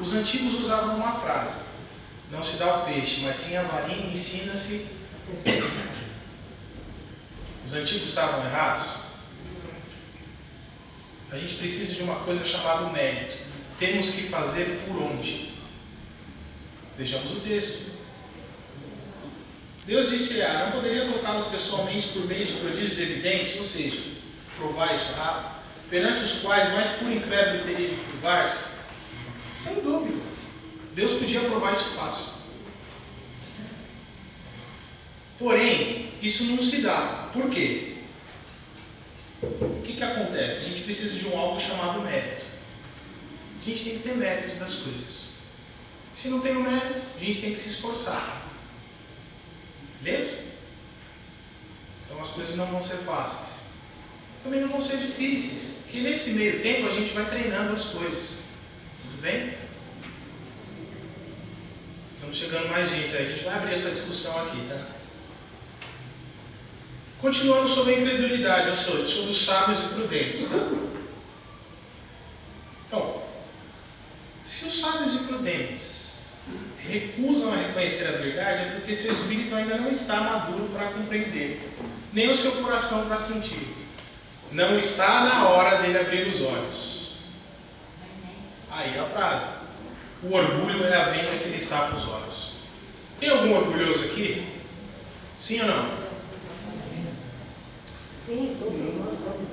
Os antigos usavam uma frase: não se dá o peixe, mas sim a varinha, e ensina-se. Os antigos estavam errados? A gente precisa de uma coisa chamada mérito. Temos que fazer por onde? Vejamos o texto. Deus disse: não poderia tocá-los pessoalmente por meio de prodígios evidentes, ou seja, provar isso rápido, perante os quais mais puro incrédulo teria de curvar-se? Sem dúvida. Deus podia provar isso fácil. Porém, isso não se dá. Por quê? O que acontece? A gente precisa de algo chamado mérito. A gente tem que ter mérito das coisas. Se não tem o mérito, a gente tem que se esforçar. Beleza? Então as coisas não vão ser fáceis. Também não vão ser difíceis. Porque nesse meio tempo a gente vai treinando as coisas. Tudo bem? Estamos chegando mais gente. A gente vai abrir essa discussão aqui, tá? Continuando sobre a incredulidade, ou seja, sobre os sábios e prudentes, tá? Então, se os sábios e prudentes recusam a reconhecer a verdade, é porque seu espírito ainda não está maduro para compreender, nem o seu coração para sentir. Não está na hora dele abrir os olhos. Aí a frase: o orgulho é a venda que lhe está para os olhos. Tem algum orgulhoso aqui? Sim ou não? Sim, todos nós somos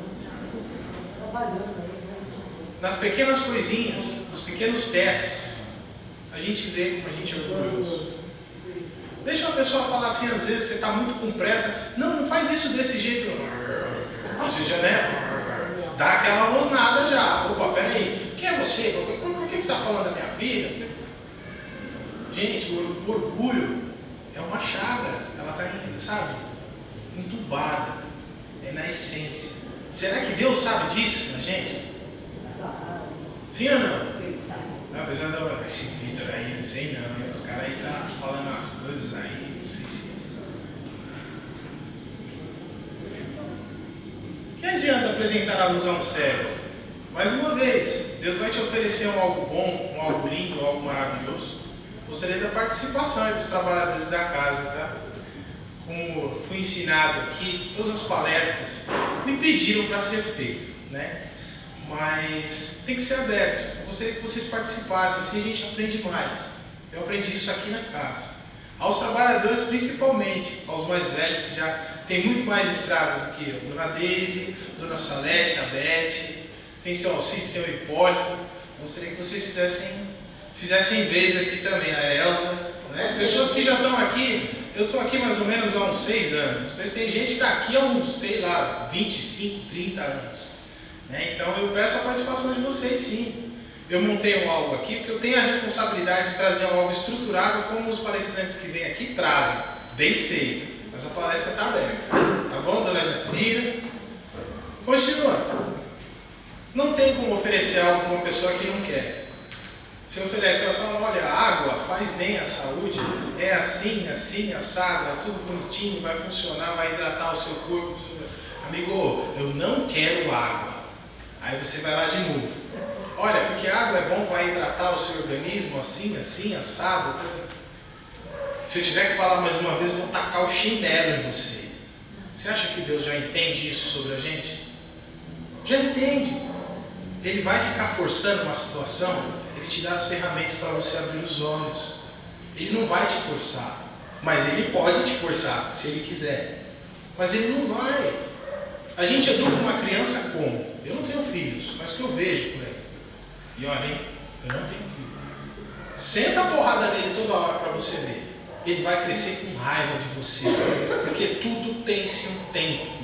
trabalhando aí. Nas pequenas coisinhas, nos pequenos testes, a gente vê como a gente é orgulhoso. Deixa uma pessoa falar assim, às vezes você está muito com pressa. Não faz isso desse jeito. Você já, né? Dá aquela rosnada já. Opa, peraí. Quem é você? Por que você está falando da minha vida? Gente, o orgulho é uma chaga. Ela está, sabe, entubada. É na essência. Será que Deus sabe disso na gente? Sim ou não? Não, apesar de esse Vitor aí, não sei não. Os caras aí estão falando umas coisas aí, não sei se. Que adianta apresentar a luz a um cego? Mais uma vez, Deus vai te oferecer um algo bom, um algo lindo, um algo maravilhoso. Gostaria da participação dos trabalhadores da casa, tá? Como fui ensinado aqui, todas as palestras me pediram para ser feito, né? Mas tem que ser aberto. Eu gostaria que vocês participassem, assim a gente aprende mais. Eu aprendi isso aqui na casa. Aos trabalhadores principalmente, aos mais velhos que já têm muito mais estradas do que eu. Dona Deise, Dona Salete, a Beth, tem seu Alcides, seu Hipólito. Eu gostaria que vocês fizessem vez aqui também, a Elza, né? Pessoas que já estão aqui. Eu estou aqui mais ou menos há uns 6 anos, mas tem gente que está aqui há uns, sei lá, 25, 30 anos. Né? Então eu peço a participação de vocês, sim. Eu montei um algo aqui porque eu tenho a responsabilidade de trazer um algo estruturado como os palestrantes que vêm aqui trazem, bem feito. Mas a palestra está aberta. Tá bom, Dona Jacira? Continua. Não tem como oferecer algo para uma pessoa que não quer. Você oferece, ela fala: olha, a água faz bem à saúde, é assim, assim, assado, é tudo bonitinho, vai funcionar, vai hidratar o seu corpo. Amigo, eu não quero água. Aí você vai lá de novo. Olha, porque a água é bom, vai hidratar o seu organismo, assim, assim, assado. Se eu tiver que falar mais uma vez, eu vou tacar o chinelo em você. Você acha que Deus já entende isso sobre a gente? Já entende. Ele vai ficar forçando uma situação. Ele te dá as ferramentas para você abrir os olhos. Ele não vai te forçar. Mas ele pode te forçar, se ele quiser. Mas ele não vai. A gente educa uma criança como? Eu não tenho filhos, mas o que eu vejo por aí. E olha, hein? Eu não tenho filho. Senta a porrada nele toda hora para você ver. Ele vai crescer com raiva de você. Porque tudo tem-se um tempo.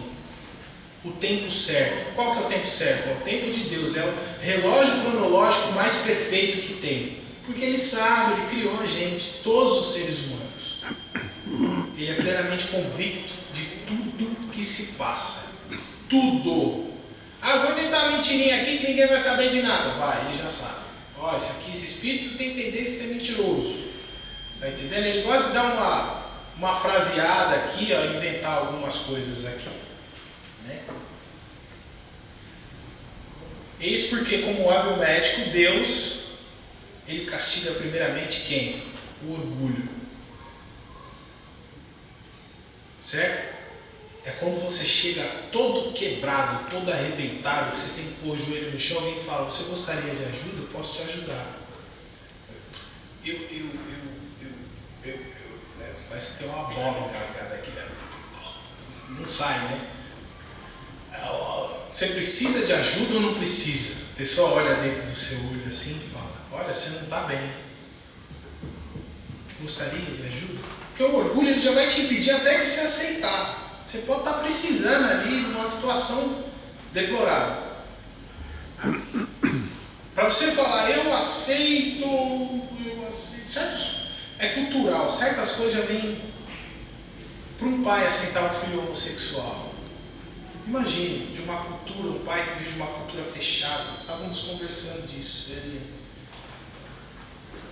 O tempo certo. Qual que é o tempo certo? É o tempo de Deus. É o relógio cronológico mais perfeito que tem. Porque Ele sabe, Ele criou a gente, todos os seres humanos. Ele é plenamente convicto de tudo que se passa. Tudo. Ah, vou inventar uma mentirinha aqui que ninguém vai saber de nada. Vai, ele já sabe. Ó, esse espírito tem tendência a ser mentiroso. Tá entendendo? Ele gosta de dar uma fraseada aqui, ó, inventar algumas coisas aqui. Né? Eis porque, como hábil médico, Deus ele castiga primeiramente quem? O orgulho. Certo? É quando você chega todo quebrado, todo arrebentado, que você tem que pôr o joelho no chão, alguém fala, você gostaria de ajuda? Eu posso te ajudar. Parece que tem uma bola engasgada aqui, né? Não sai, né? Você precisa de ajuda ou não precisa? A pessoa olha dentro do seu olho assim e fala, olha, você não está bem. Gostaria de ajuda? Porque o orgulho ele já vai te impedir até de se aceitar. Você pode estar precisando ali de uma situação deplorável. Para você falar, eu aceito, certos, é cultural, certas coisas já vêm para um pai aceitar um filho homossexual. Imagine, de uma cultura, um pai que vive de uma cultura fechada, estávamos conversando disso.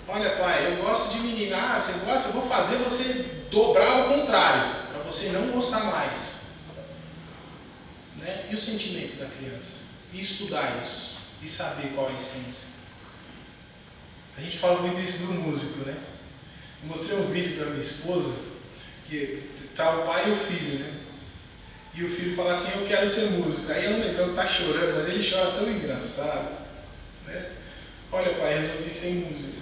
Olha pai, eu gosto de menina, você gosta? Eu vou fazer você dobrar ao contrário, para você não gostar mais. Né? E o sentimento da criança? E estudar isso, e saber qual é a essência. A gente fala muito isso do músico, né? Eu mostrei um vídeo para minha esposa, que está o pai e o filho, né? E o filho fala assim, eu quero ser músico. Aí eu não lembro, está chorando, mas ele chora tão engraçado. Né? Olha pai, resolvi ser músico.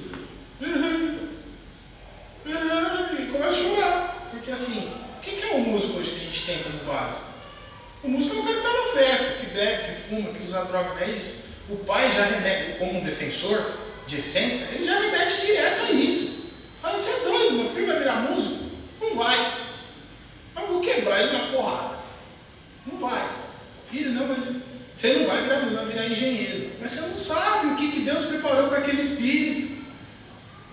E começa a chorar. Porque assim, o que é o músico hoje que a gente tem como base? O músico é o cara que está na festa, que bebe, que fuma, que usa droga, não é isso? O pai já remete, como um defensor de essência, ele já remete direto a isso. Fala, você é doido, meu filho vai virar músico? Não vai. Eu vou quebrar ele na porrada. Não vai. Filho, não, mas você não vai virar músico, vai virar engenheiro. Mas você não sabe o que Deus preparou para aquele espírito.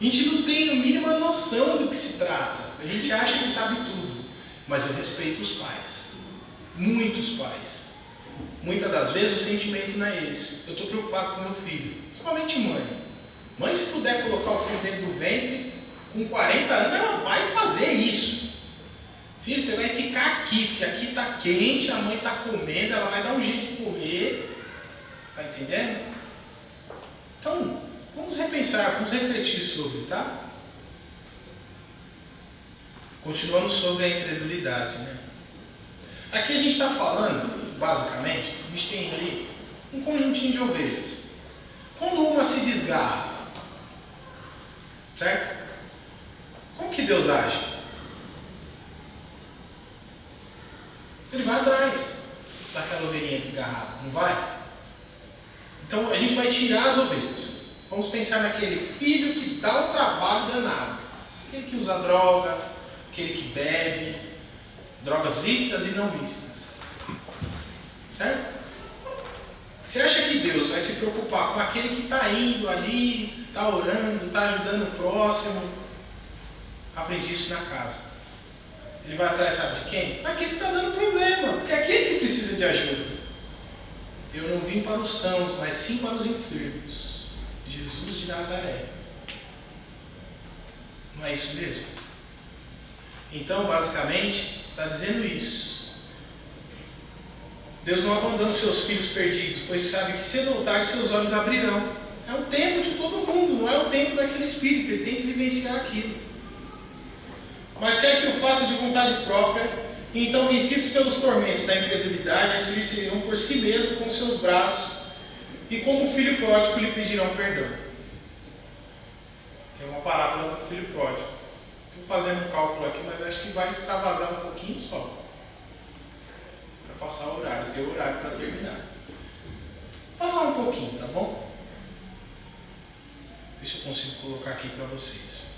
A gente não tem a mínima noção do que se trata. A gente acha que sabe tudo. Mas eu respeito os pais. Muitos pais. Muitas das vezes o sentimento não é esse. Eu estou preocupado com meu filho. Principalmente mãe. Mãe, se puder colocar o filho dentro do ventre, com 40 anos ela vai fazer isso. Filho, você vai ficar aqui, porque aqui está quente, a mãe está comendo, ela vai dar um jeito de comer. Está entendendo? Então, vamos repensar, vamos refletir sobre, tá? Continuando sobre a incredulidade, né? Aqui a gente está falando, basicamente, a gente tem ali um conjuntinho de ovelhas. Quando uma se desgarra, certo? Como que Deus age? Ele vai atrás daquela ovelhinha desgarrada, não vai? Então a gente vai tirar as ovelhas. Vamos pensar naquele filho que dá um trabalho danado. Aquele que usa droga, aquele que bebe, drogas lícitas e não lícitas. Certo? Você acha que Deus vai se preocupar com aquele que está indo ali, está orando, está ajudando o próximo? Aprendi isso na casa. Ele vai atrás, sabe de quem? Aquele que está dando problema, porque é aquele que precisa de ajuda. Eu não vim para os sãos, mas sim para os enfermos. Jesus de Nazaré. Não é isso mesmo? Então, basicamente, está dizendo isso. Deus não abandona os seus filhos perdidos, pois sabe que cedo ou tarde seus olhos abrirão. É o tempo de todo mundo, não é o tempo daquele espírito, ele tem que vivenciar aquilo. Mas quer que eu faça de vontade própria, e então, vencidos pelos tormentos da incredulidade, atingir-se-ão por si mesmo com seus braços, e como filho pródigo lhe pedirão perdão. Tem uma parábola do filho pródigo. Estou fazendo um cálculo aqui, mas acho que vai extravasar um pouquinho só. Para passar o horário, ter o horário para terminar. Passar um pouquinho, tá bom? Ver se eu consigo colocar aqui para vocês.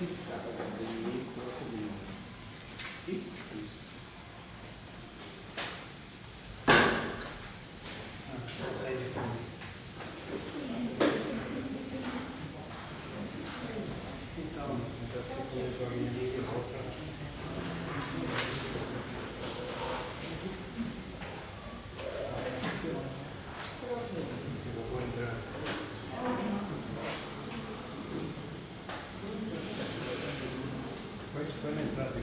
Sai de fome. Então, essa aqui é a joguinha ali, eu vou pra... Eu vou entrar. Vai entrar de fome.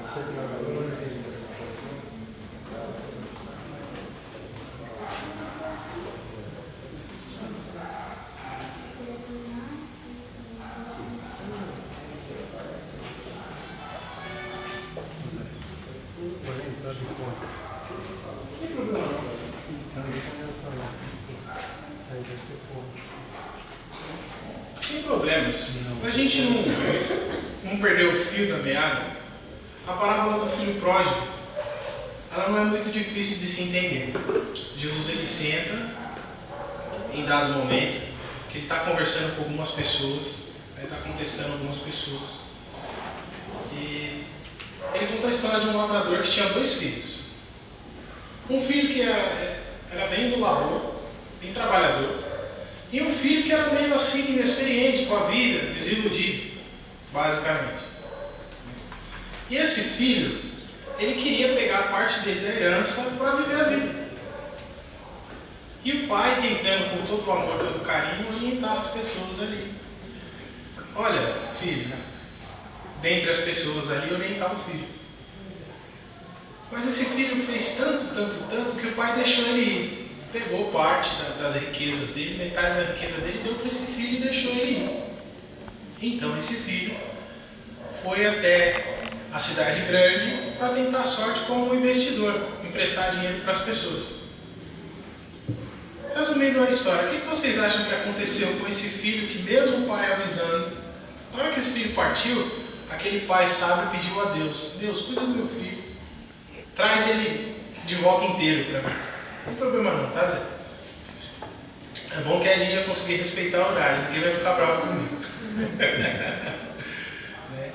Você trabalhou, Sem problemas. Para a gente não perder o fio da meada, a parábola do filho pródigo, ela não é muito difícil de se entender. Jesus ele senta em dado momento, que ele está conversando com algumas pessoas, ele está contestando algumas pessoas. E ele conta a história de um lavrador que tinha 2 filhos. Um filho que era bem do labor, bem trabalhador, e um filho que era meio assim, inexperiente com a vida, desiludido, basicamente. E esse filho, ele queria pegar parte dele da herança para viver a vida. E o pai tentando, com todo o amor, todo o carinho, orientar as pessoas ali. Olha, filho, dentre as pessoas ali, orientar o filho. Mas esse filho fez tanto, que o pai deixou ele ir. Pegou parte das riquezas dele, metade da riqueza dele, deu para esse filho e deixou ele ir. Então esse filho foi até a cidade grande para tentar sorte como investidor, emprestar dinheiro para as pessoas. Resumindo a história, o que vocês acham que aconteceu com esse filho que, mesmo o pai avisando, na hora que esse filho partiu, aquele pai sábio pediu a Deus: Deus, cuida do meu filho, traz ele de volta inteiro para mim. Não tem problema não, tá, Zé? É bom que a gente vai conseguir respeitar o horário, ninguém vai ficar bravo comigo. Né?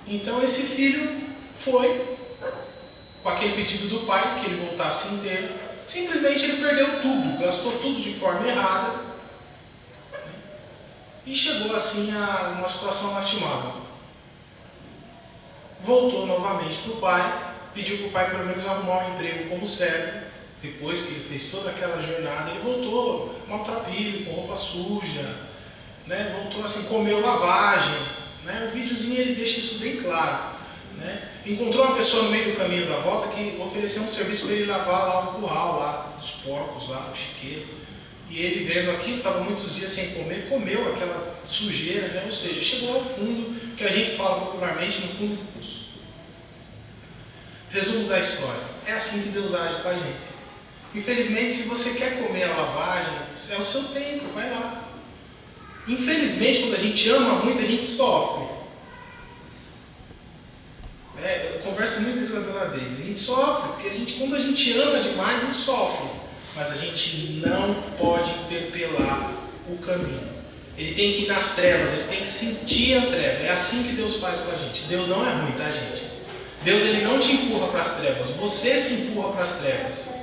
Então esse filho foi, com aquele pedido do pai, que ele voltasse inteiro. Simplesmente ele perdeu tudo, gastou tudo de forma errada, né? E chegou assim a uma situação lastimável. Voltou novamente para o pai, pediu para o pai pelo menos arrumar um emprego como servo. Depois que ele fez toda aquela jornada, ele voltou maltrapilho, com roupa suja, né? Voltou assim, comeu lavagem, né? O videozinho ele deixa isso bem claro, né? Encontrou uma pessoa no meio do caminho da volta que ofereceu um serviço para ele lavar lá o curral lá, dos porcos lá, o chiqueiro. E ele vendo aquilo, estava muitos dias sem comer, comeu aquela sujeira, né? Ou seja, chegou ao fundo, que a gente fala popularmente, no fundo do poço. Resumo da história, é assim que Deus age com a gente. Infelizmente, se você quer comer a lavagem, é o seu tempo, vai lá. Infelizmente, quando a gente ama muito, a gente sofre. Eu converso muito isso com a dona Deise. A gente sofre, porque quando a gente ama demais, a gente sofre. Mas a gente não pode interpelar o caminho. Ele tem que ir nas trevas, ele tem que sentir a treva. É assim que Deus faz com a gente. Deus não é ruim, tá, gente? Deus ele não te empurra para as trevas, você se empurra para as trevas.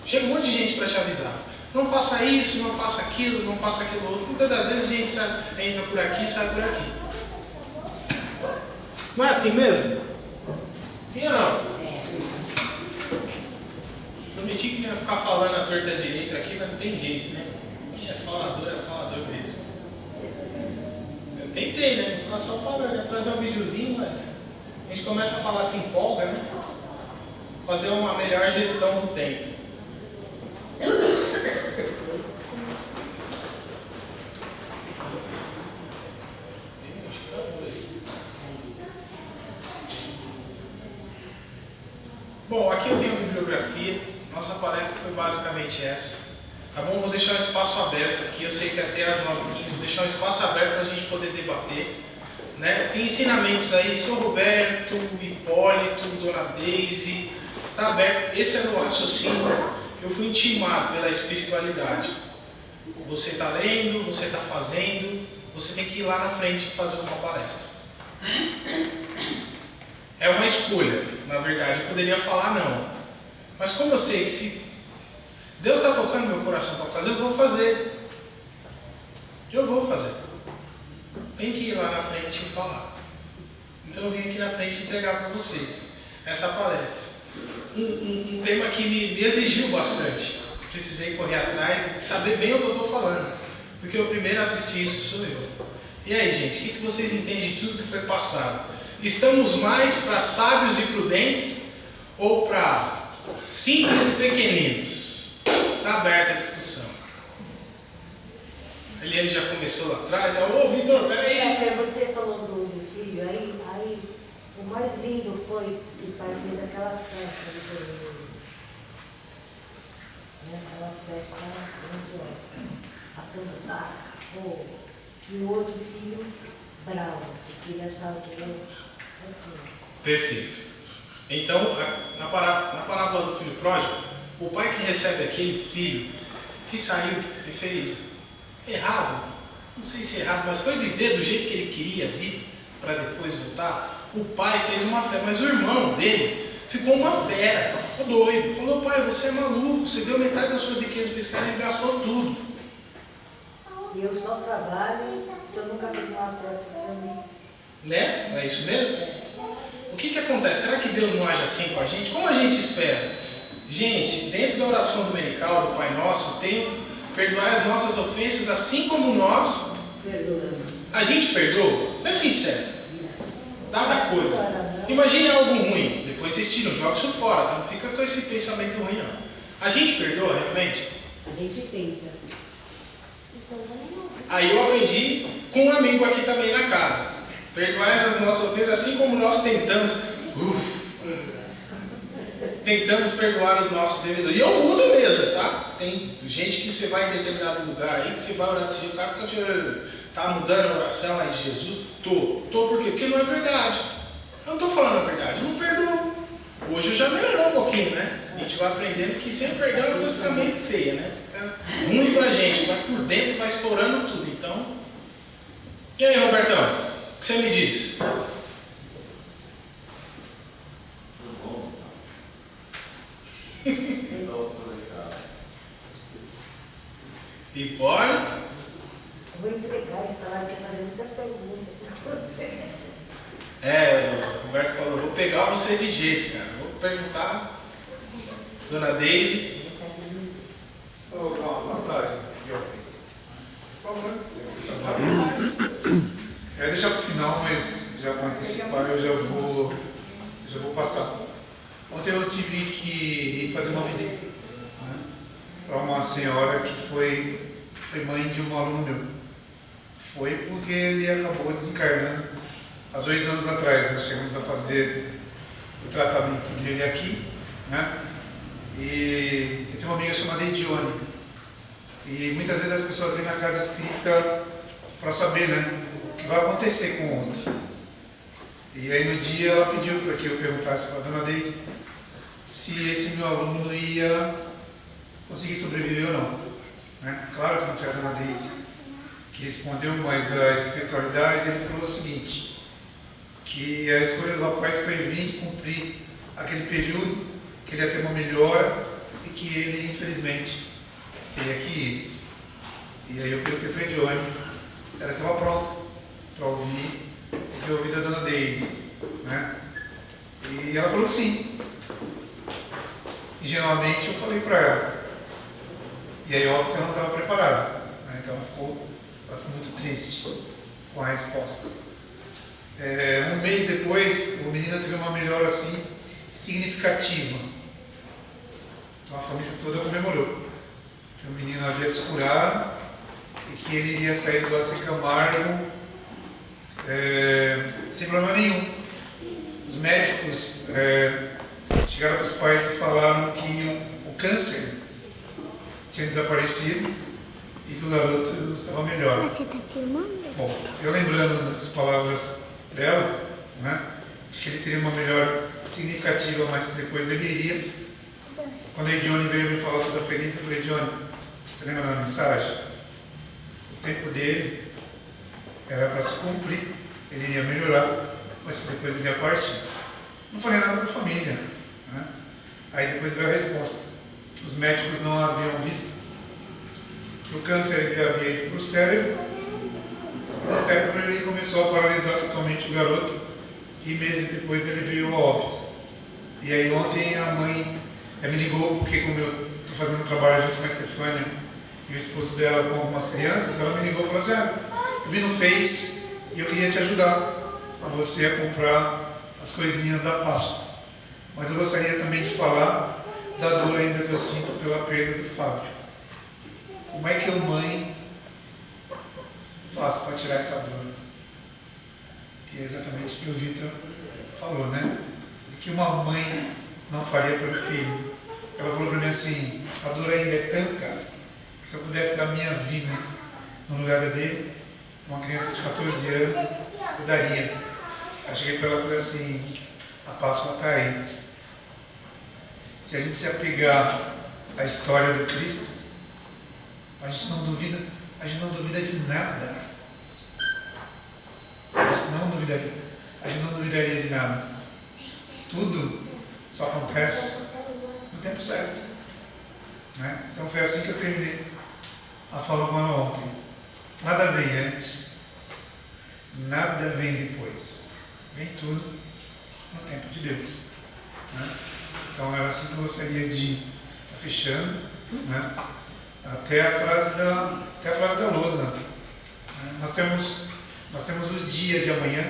Chega um monte de gente para te avisar. Não faça isso, não faça aquilo, não faça aquilo outro. Muitas das vezes a gente entra por aqui e sai por aqui. Não é assim mesmo? Sim ou não? Prometi que não ia ficar falando a torta direita aqui, mas não tem jeito, né? Quem é falador mesmo. Eu tentei, né? Não ficar só falando, ia trazer um videozinho, mas a gente começa a falar, se empolga, né? Fazer uma melhor gestão do tempo. Bom, aqui eu tenho a bibliografia. Nossa palestra foi basicamente essa. Tá bom? Vou deixar um espaço aberto aqui. Eu sei que até às 9h15 vou deixar um espaço aberto para a gente poder debater. Né? Tem ensinamentos aí, Sr. Roberto, Hipólito, Dona Deise. Está aberto. Esse é o raciocínio. Eu fui intimado pela espiritualidade. você está lendo, você está fazendo, você tem que ir lá na frente e fazer uma palestra. É uma escolha, na verdade, eu poderia falar não. Mas como eu sei que se Deus está tocando meu coração para fazer, eu vou fazer. Eu vou fazer. Tem que ir lá na frente e falar. Então eu vim aqui na frente entregar para vocês essa palestra. Um tema que me exigiu bastante. Precisei correr atrás e saber bem o que eu estou falando. Porque o primeiro a assistir isso sou eu. E aí, gente, o que vocês entendem de tudo que foi passado? Estamos mais para sábios e prudentes ou para simples e pequeninos? Está aberta a discussão. A Eliane já começou lá atrás. Ô, Vitor, peraí. Você falou do filho, aí o mais lindo foi que o pai fez aquela festa de cerveja. Aquela festa grandiosa. A cantar. E o outro filho, bravo, porque ele achava que era certinho. Perfeito. Então, na parábola do filho pródigo, o pai que recebe aquele filho que saiu e fez errado, não sei se errado, mas foi viver do jeito que ele queria a vida para depois voltar. O pai fez uma fé, mas o irmão dele ficou uma fera, ficou doido. Falou: pai, você é maluco, você deu metade das suas riquezas para esse cara e ele gastou tudo. E eu só trabalho, se eu nunca fiz uma festa para mim. Né? Não é isso mesmo? O que acontece? Será que Deus não age assim com a gente? Como a gente espera? Gente, dentro da oração dominical do Pai Nosso, tem perdoar as nossas ofensas assim como nós perdoamos. A gente perdoa? Seja sincero. Dada coisa. Imagine algo ruim. Depois vocês tiram, jogam isso fora. Não fica com esse pensamento ruim, não. A gente perdoa realmente? A gente tenta. Aí eu aprendi com um amigo aqui também na casa. Perdoai as nossas ofensas assim como nós tentamos perdoar os nossos devedores. E eu mudo mesmo, tá? Tem gente que você vai em determinado lugar aí, que você vai orar desse jeito, o cara fica te... Tá mudando a oração lá de Jesus? Tô por quê? Porque não é verdade. Eu não estou falando a verdade, eu não perdoo. Hoje já melhorou um pouquinho, né? A gente vai aprendendo que sem perdão a coisa fica meio feia, né? Fica ruim pra gente, vai por dentro, vai estourando tudo. Então, e aí, Robertão? O que você me diz? Hipólito? Eu vou entregar, eles falaram que ia fazer muita pergunta para você. O Roberto falou: vou pegar você de jeito, cara. Vou perguntar. Dona Deise. Só uma passagem. Por favor. Eu ia deixar para o final, mas já vou antecipar, eu já vou passar. Ontem eu tive que ir fazer uma visita, né, para uma senhora que foi mãe de um aluno meu. Foi porque ele acabou desencarnando há 2 anos atrás. Nós chegamos a fazer o tratamento dele aqui, né? E eu tenho uma amiga chamada Edione. E muitas vezes as pessoas vêm na casa espírita para saber, né, o que vai acontecer com o outro. E aí no dia ela pediu para que eu perguntasse para a dona Deise se esse meu aluno ia conseguir sobreviver ou não, né? Claro que não foi a dona Deise que respondeu, mas a espiritualidade ele falou o seguinte, que a escolha do rapaz foi vir cumprir aquele período, que ele ia ter uma melhora e que ele, infelizmente, teria que ir. E aí eu perguntei para a Edione se ela estava pronta para ouvir o que eu ouvi da dona Deise, né? E ela falou que sim. Ingenuamente eu falei para ela. E aí óbvio que ela não estava preparada, né? Então ela ficou muito triste com a resposta. 1 mês depois, o menino teve uma melhora assim significativa. Então a família toda comemorou que o menino havia se curado e que ele iria sair do AC Camargo sem problema nenhum. Os médicos chegaram para os pais e falaram que o câncer tinha desaparecido e que o garoto estava melhor. Você está filmando? Bom, eu lembrando das palavras dela, né, de que ele teria uma melhora significativa, mas que depois ele iria. Quando a Edione veio me falar toda feliz, eu falei: Edione, você lembra da mensagem? tempo dele era para se cumprir, ele iria melhorar, mas depois ele ia partir. Não falei nada para a família, né? Aí depois veio a resposta. Os médicos não haviam visto que o câncer ele havia ido para o cérebro. O cérebro ele começou a paralisar totalmente o garoto e meses depois ele veio a óbito. E aí ontem a mãe me ligou, porque como eu estou fazendo trabalho junto com a Stefânia e o esposo dela com algumas crianças, ela me ligou e falou assim: eu vi no Face e eu queria te ajudar a você a comprar as coisinhas da Páscoa. Mas eu gostaria também de falar da dor ainda que eu sinto pela perda do Fábio. Como é que eu, mãe, faço para tirar essa dor? Que é exatamente o que o Vitor falou, né? O que uma mãe não faria pelo filho? Ela falou para mim assim: a dor ainda é tanta que se eu pudesse dar minha vida no lugar dele, uma criança de 14 anos, eu daria. Eu cheguei para ela e falei assim: a Páscoa está aí. Se a gente se apegar à história do Cristo, a gente não duvida de nada. A gente não duvidaria de nada. Tudo só acontece no tempo certo, né? Então foi assim que eu terminei a fala com ela ontem. Nada vem antes, nada vem depois. Vem tudo no tempo de Deus, né? Então era assim que eu gostaria de estar fechando, né? Até a frase da lousa. Nós temos o dia de amanhã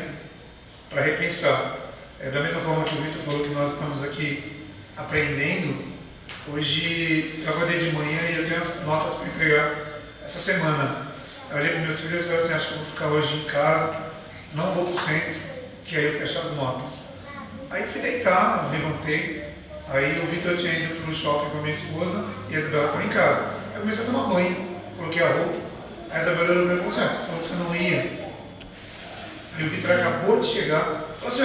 para repensar. Da mesma forma que o Vitor falou que nós estamos aqui aprendendo, hoje eu acordei de manhã e eu tenho as notas para entregar essa semana. Eu olhei para meus filhos e falei assim: acho que eu vou ficar hoje em casa, não vou para o centro, que aí eu fecho as notas. Aí fui deitar, levantei, aí o Vitor tinha ido para o shopping com a minha esposa e a Isabela estava em casa. Eu comecei a tomar banho, coloquei a roupa, a Isabela olhou para mim e falou assim: você falou que você não ia. Aí o Vitor acabou de chegar, falou assim: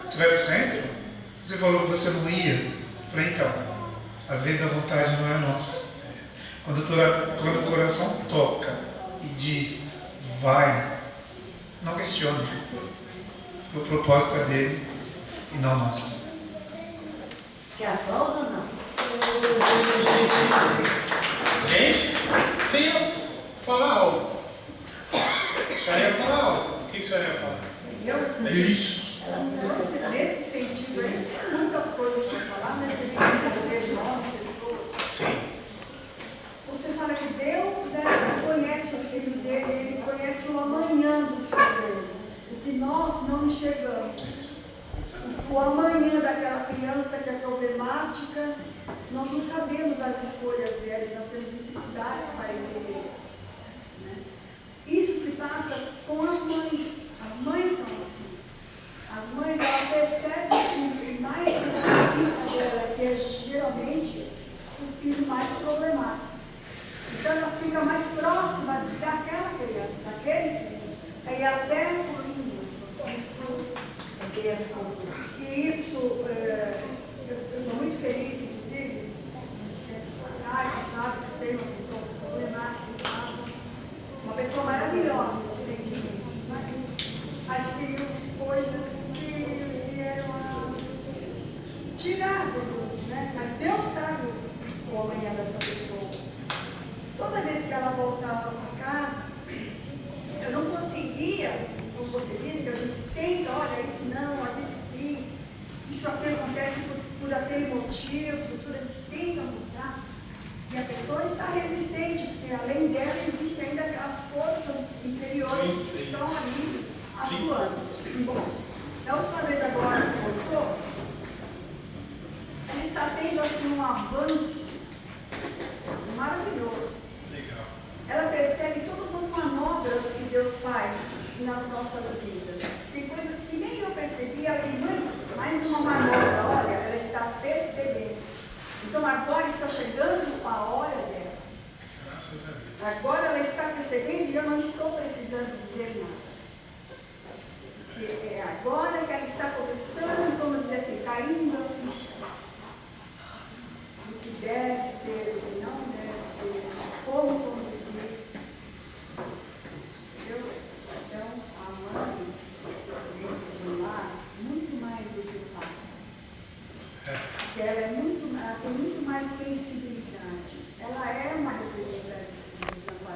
você vai para o centro? Você falou que você não ia. Eu falei: então, às vezes a vontade não é nossa. Quando o coração toca e diz, vai, não questione. O propósito é dele e não nosso. Quer aplauso ou não? Gente, você ia falar algo. A senhora ia falar algo. O que a senhora ia falar? Isso. Nesse sentido aí, muitas coisas para falar, mas eu vejo novas pessoas. Sim. Você fala que Deus, né, conhece o filho dele, ele conhece o amanhã do filho dele, o que nós não enxergamos. O amanhã daquela criança que é problemática, nós não sabemos as escolhas dele, nós temos dificuldades para entender. Né? Isso se passa com as mães. As mães são assim. As mães, ela percebe que o mais necessita dela, que é geralmente o filho mais problemático. Então ela fica mais próxima daquela criança, daquele filho. Aí até por isso, eu estou muito feliz, inclusive, nos tempos atrás, você sabe que eu tenho uma pessoa problemática em casa, uma pessoa maravilhosa nos sentimentos, mas adquiriu coisas que vieram a tirar do mundo, né? Mas Deus sabe o amanhã dessa pessoa. Toda vez que ela voltava para casa, eu não conseguia, como você disse, que a gente tenta, olha, isso não, aquilo sim, isso aqui acontece por aquele motivo, tudo, tenta mostrar. E a pessoa está resistente, porque além dela existem ainda aquelas forças inferiores que estão ali atuando. Bom, da última vez agora que voltou, ela está tendo assim um avanço maravilhoso. Legal. Ela percebe todas as manobras que Deus faz nas nossas vidas. Tem coisas que nem eu percebi, ela tem mais uma manobra, olha, ela está percebendo. Então agora está chegando a hora dela. Graças a Deus. Agora ela está percebendo e eu não estou precisando dizer nada. Porque é agora que ela está começando, como dizer assim, caindo a ficha. O que deve ser, o que não deve ser, como conduzir. ela tem muito mais sensibilidade